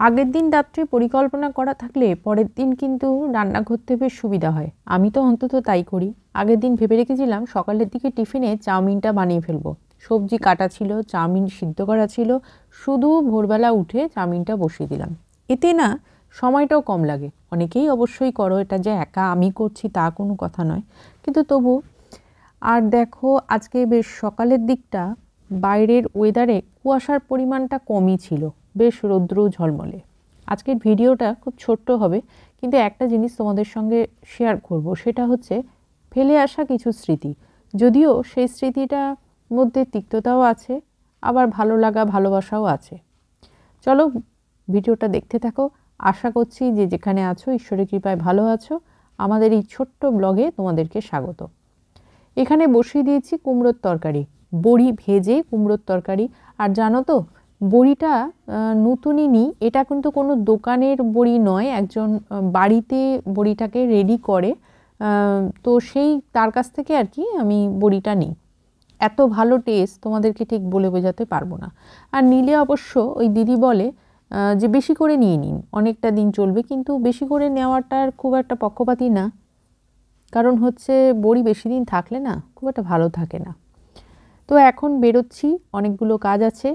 আগের দিন রাত্রে পরিকল্পনা করা থাকলে পরের দিন কিন্তু রান্না করতে বেশ সুবিধা হয়। আমি তো অন্তত তাই করি। আগের দিন ভেবে রেখেছিলাম সকালের দিকে টিফিনে চাউমিনটা বানিয়ে ফেলবো। সবজি কাটা ছিল, চাউমিন সিদ্ধ করা ছিল, শুধু ভোরবেলা উঠে চাউমিনটা বসিয়ে দিলাম। এতে না সময়টাও কম লাগে। অনেকেই অবশ্যই করো, এটা যে একা আমি করছি তা কোনো কথা নয়, কিন্তু তবু। আর দেখো আজকে বেশ সকালের দিকটা বাইরের ওয়েদারে কুয়াশার পরিমাণটা কমই ছিল, বেশ রৌদ্র ঝলমলে। আজকের ভিডিওটা খুব ছোট্ট হবে, কিন্তু একটা জিনিস তোমাদের সঙ্গে শেয়ার করব, সেটা হচ্ছে ফেলে আসা কিছু স্মৃতি। যদিও সেই স্মৃতিটার মধ্যে তিক্ততাও আছে, আবার ভালো লাগা ভালোবাসাও আছে। চলো ভিডিওটা দেখতে থাকো। আশা করছি যে যেখানে আছো ঈশ্বরের কৃপায় ভালো আছো। আমাদের এই ছোট্ট ব্লগে তোমাদেরকে স্বাগত। এখানে বসিয়ে দিয়েছি কুমড়োর তরকারি, বড়ি ভেজে কুমড়োর তরকারি। আর জানো তো, বড়িটা নতুনই নিই, এটা কিন্তু কোনো দোকানের বড়ি নয়, একজন বাড়িতে বড়িটাকে রেডি করে, তো সেই তার কাছ থেকে আর কি আমি বড়িটা নিই। এত ভালো টেস্ট তোমাদেরকে ঠিক বলে বোঝাতে পারবো না। আর নিলে অবশ্য ওই দিদি বলে যে বেশি করে নিয়ে নিন, অনেকটা দিন চলবে, কিন্তু বেশি করে নেওয়াটার খুব একটা পক্ষপাতী না। কারণ হচ্ছে বড়ি বেশি দিন থাকলে না খুব একটা ভালো থাকে না। তো এখন বেরোচ্ছি, অনেকগুলো কাজ আছে,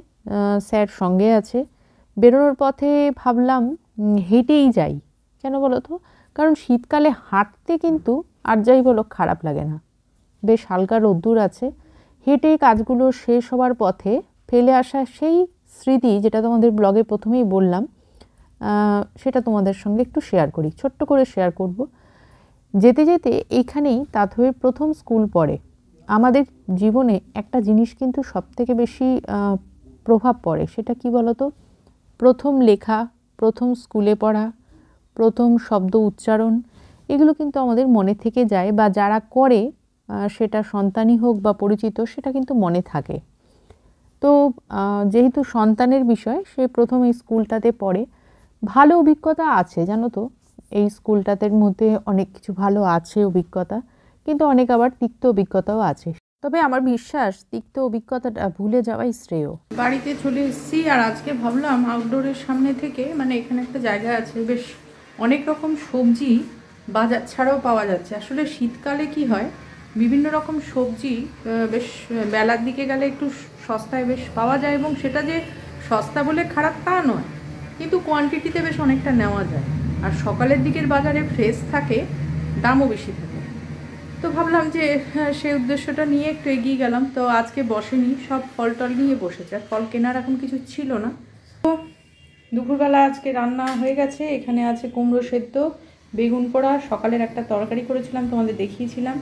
স্যার সঙ্গে আছে। বেরোনোর পথে ভাবলাম হেঁটেই যাই। কেন বলো তো? কারণ শীতকালে হাঁটতে কিন্তু আর যাই বলো খারাপ লাগে না, বেশ হালকা রোদ্দুর আছে। হেঁটে কাজগুলো শেষ হওয়ার পথে ফেলে আসা সেই স্মৃতি, যেটা তোমাদের ব্লগে প্রথমেই বললাম, সেটা তোমাদের সঙ্গে একটু শেয়ার করি, ছোট্ট করে শেয়ার করব। যেতে যেতে এইখানেই তাথইয়ের প্রথম স্কুল পড়ে। আমাদের জীবনে একটা জিনিস কিন্তু সবথেকে বেশি প্রভাব পড়ে, সেটা কি বলতো? প্রথম লেখা, প্রথম স্কুলে পড়া, প্রথম শব্দ উচ্চারণ, এগুলো কিন্তু আমাদের মনে থেকে যায়, বা যারা করে সেটা সন্তানই হোক বা পরিচিত, সেটা কিন্তু মনে থাকে। তো যেহেতু সন্তানের বিষয়, সে প্রথম এই স্কুলটাতে পড়ে। ভালো অভিজ্ঞতা আছে জানো তো, এই স্কুলটাতে মধ্যে অনেক কিছু ভালো আছে অভিজ্ঞতা, কিন্তু অনেক আবার তিক্ত অভিজ্ঞতাও আছে। তবে আমার বিশ্বাস তিক্ত অভিজ্ঞতাটা ভুলে যাওয়াই শ্রেয়। বাড়িতে চলে এসেছি, আর আজকে ভাবলাম আউটডোরের সামনে থেকে, মানে এখানে একটা জায়গা আছে, বেশ অনেক রকম সবজি বাজার ছাড়াও পাওয়া যাচ্ছে। আসলে শীতকালে কি হয়, বিভিন্ন রকম সবজি বেশ বেলার দিকে গেলে একটু সস্তায় বেশ পাওয়া যায়, এবং সেটা যে সস্তা বলে খারাপ তা নয়, কিন্তু কোয়ান্টিটিতে বেশ অনেকটা নেওয়া যায়। আর সকালের দিকের বাজারে ফ্রেশ থাকে, দামও বেশি থাকে। তো ভাবলাম যে সেই উদ্দেশ্যটা নিয়ে একটু এগিয়ে গেলাম। তো আজকে বসেনি, সব ফল টল নিয়ে বসেছে, আর ফল কেনার এখন কিছু ছিল না। তো দুপুরবেলা আজকে রান্না হয়ে গেছে। এখানে আছে কুমড়ো সেদ্ধ, বেগুন পোড়া, সকালের একটা তরকারি করেছিলাম তোমাদের দেখিয়েছিলাম,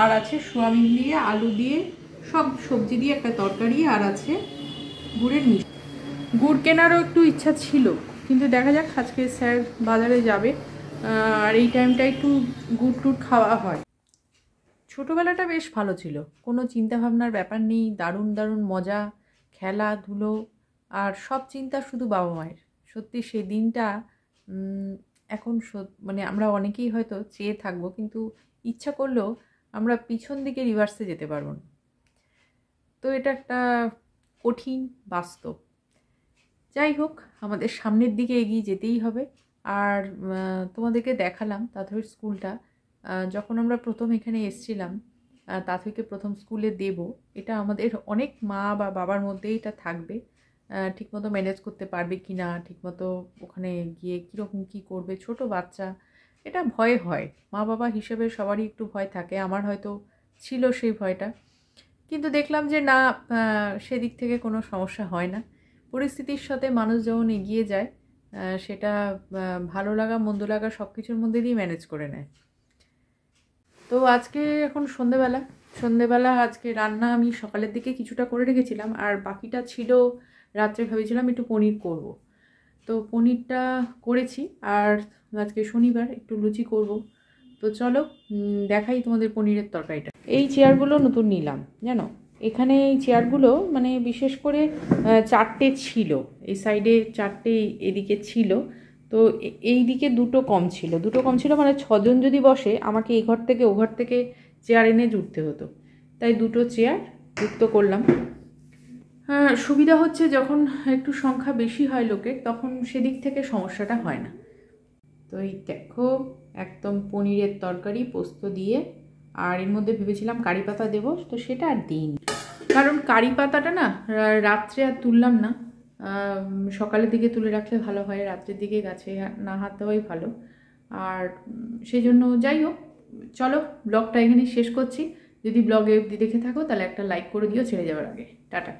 আর আছে সোয়াবিন দিয়ে আলু দিয়ে সব সবজি দিয়ে একটা তরকারি, আর আছে গুড়ের মিষ্টি। গুড় কেনারও একটু ইচ্ছা ছিল, কিন্তু দেখা যাক, আজকে স্যার বাজারে যাবে, আর এই টাইমটা একটু গুড় টুড় খাওয়া হয়। ছোটোবেলাটা বেশ ভালো ছিল, কোনো চিন্তাভাবনার ব্যাপার নেই, দারুণ দারুণ মজা, খেলাধুলো, আর সব চিন্তা শুধু বাবা মায়ের। সত্যি সেই দিনটা এখন মানে আমরা অনেকেই হয়তো চেয়ে থাকবো, কিন্তু ইচ্ছা করলেও আমরা পিছন দিকে রিভার্সে যেতে পারবো না। তো এটা একটা কঠিন বাস্তব। যাই হোক, আমাদের সামনের দিকে এগিয়ে যেতেই হবে। আর তোমাদেরকে দেখালাম তাথইয়ের স্কুলটা। যখন আমরা প্রথম এখানে এসেছিলাম, তাথইকে প্রথম স্কুলে দেব, এটা আমাদের অনেক মা বা বাবার মধ্যেই এটা থাকবে, ঠিকমতো ম্যানেজ করতে পারবে কি না, ঠিকমতো ওখানে গিয়ে কীরকম কী করবে, ছোট বাচ্চা, এটা ভয় হয়। মা বাবা হিসেবে সবারই একটু ভয় থাকে, আমার হয়তো ছিল সেই ভয়টা, কিন্তু দেখলাম যে না, সেদিক থেকে কোনো সমস্যা হয় না। পরিস্থিতির সাথে মানুষ যখন এগিয়ে যায়, সেটা ভালো লাগা মন্দ লাগা সব কিছুর মধ্যে দিয়ে ম্যানেজ করে নেয়। তো আজকে এখন সন্ধেবেলা আজকে রান্না আমি সকালের দিকে কিছুটা করে রেখেছিলাম, আর বাকিটা ছিল রাত্রে, ভেবেছিলাম একটু পনির করব। তো পনিরটা করেছি, আর আজকে শনিবার একটু লুচি করব। তো চলো দেখাই তোমাদের পনিরের তরকারিটা। এই চেয়ারগুলো নতুন নিলাম জানো, এখানে এই চেয়ারগুলো মানে বিশেষ করে 4টে ছিল, এই সাইডে 4টে, এদিকে ছিল। তো এই দিকে দুটো কম ছিল, মানে 6জন যদি বসে, আমাকে এই ঘর থেকে ও ঘর থেকে চেয়ার এনে জুড়তে হতো। তাই দুটো চেয়ার যুক্ত করলাম। সুবিধা হচ্ছে যখন একটু সংখ্যা বেশি হয় লোকের, তখন সেদিক থেকে সমস্যাটা হয় না। তো এই দেখো একদম পনিরের তরকারি পোস্ত দিয়ে, আর এর মধ্যে ভেবেছিলাম কারি পাতা দেবো, তো সেটা আর দিইনি, কারণ কারি পাতাটা না রাত্রে আর তুললাম না, সকালের দিকে তুলে রাখলে ভালো হয়, রাত্রের দিকে গাছে না হাত দেওয়াই ভালো। আর সেই জন্য যাই হোক, চলো ব্লগটা এখানেই শেষ করছি। যদি ব্লগে দেখে থাকো তাহলে একটা লাইক করে দিও ছেড়ে যাওয়ার আগে। টাটা।